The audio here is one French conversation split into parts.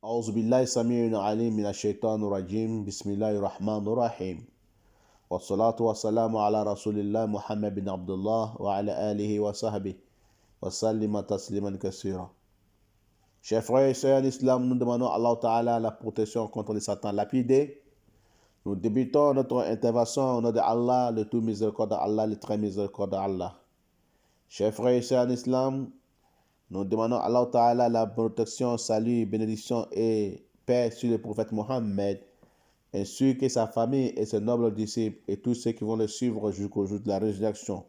أعوذ بالله السميع العليم من الشيطان الرجيم بسم الله الرحمن الرحيم والصلاة والسلام على رسول الله محمد بن عبد الله وعلى آله وصحبه وسلم تسليما كثيرا. Chers frères et sœurs en islam, nous demandons à Allah Ta'ala la protection contre les satans lapidés. Nous débutons notre intervention au nom de Allah, le tout miséricordieux Allah, le très miséricordieux Allah. Chers frères et sœurs en islam, nous demandons à Allah Ta'ala la protection, salut, bénédiction et paix sur le prophète Mohammed, ainsi que sa famille et ses nobles disciples et tous ceux qui vont le suivre jusqu'au jour de la résurrection.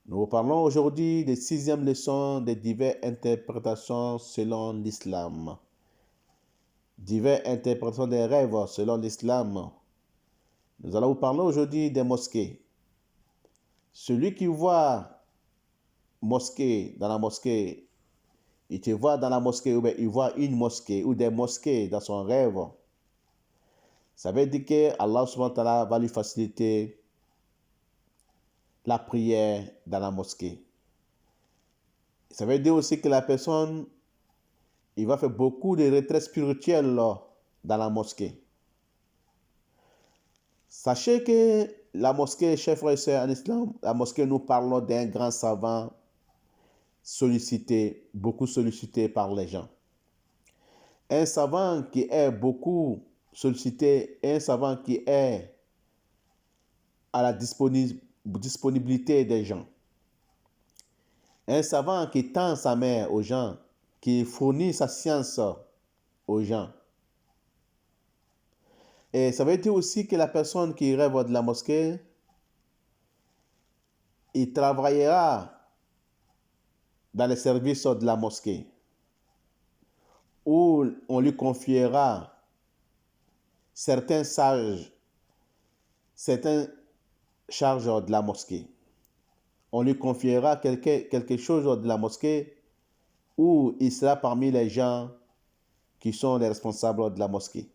Nous parlons aujourd'hui des 6e leçons des diverses interprétations selon l'islam. Diverses interprétations des rêves selon l'islam. Nous allons vous parler aujourd'hui des mosquées. Celui qui voit mosquée dans la mosquée, il te voit dans la mosquée ou bien il voit une mosquée ou des mosquées dans son rêve, ça veut dire que Allah subhanahu wa ta'ala va lui faciliter la prière dans la mosquée. Ça veut dire aussi que la personne, il va faire beaucoup de retraites spirituelles dans la mosquée. Sachez que la mosquée, chers frères et sœurs en islam, la mosquée, nous parlons d'un grand savant sollicité, beaucoup sollicité par les gens. Un savant qui est beaucoup sollicité, un savant qui est à la disponibilité des gens. Un savant qui tend sa main aux gens, qui fournit sa science aux gens. Et ça veut dire aussi que la personne qui rêve de la mosquée, il travaillera dans les services de la mosquée, où on lui confiera certains sages, certaines charges de la mosquée. On lui confiera quelque chose de la mosquée où il sera parmi les gens qui sont les responsables de la mosquée.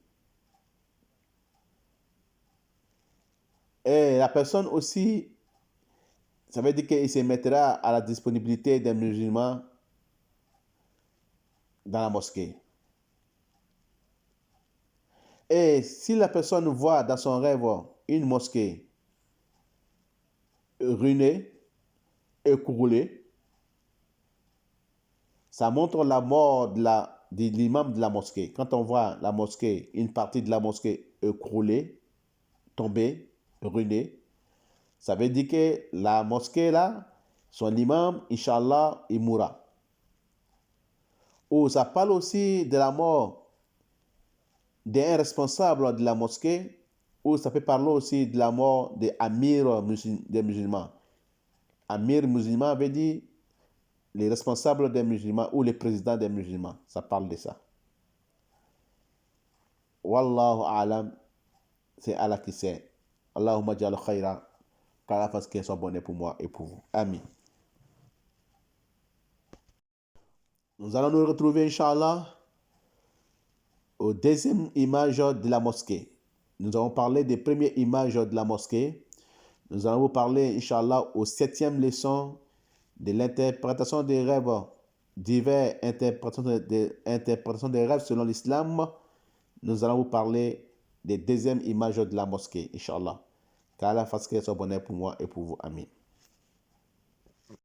Et la personne aussi, ça veut dire qu'il se mettra à la disponibilité des musulmans dans la mosquée. Et si la personne voit dans son rêve une mosquée ruinée, écroulée, ça montre la mort de l'imam de la mosquée. Quand on voit la mosquée, une partie de la mosquée écroulée, tombée, ruinée, ça veut dire que la mosquée là, son imam, Inch'Allah, il mourra. Ou ça parle aussi de la mort d'un responsable de la mosquée, ou ça peut parler aussi de la mort des amirs des musulmans. Amir musulman veut dire les responsables des musulmans ou les présidents des musulmans. Ça parle de ça. Wallahu a'lam, c'est Allah qui sait. Allahumma ja'al khayra, qu'Allah fasse qu'elle soit bonne pour moi et pour vous. Amin. Nous allons nous retrouver, Inch'Allah, aux deuxième image de la mosquée. Nous avons parlé des premières images de la mosquée. Nous allons vous parler, Inch'Allah, aux 7e leçon de l'interprétation des rêves, diverses interprétations des rêves selon l'islam. Nous allons vous parler des deuxièmes images de la mosquée, Inch'Allah. Qu'Allah fasse qu'elle soit bonne pour moi et pour vous. Amin.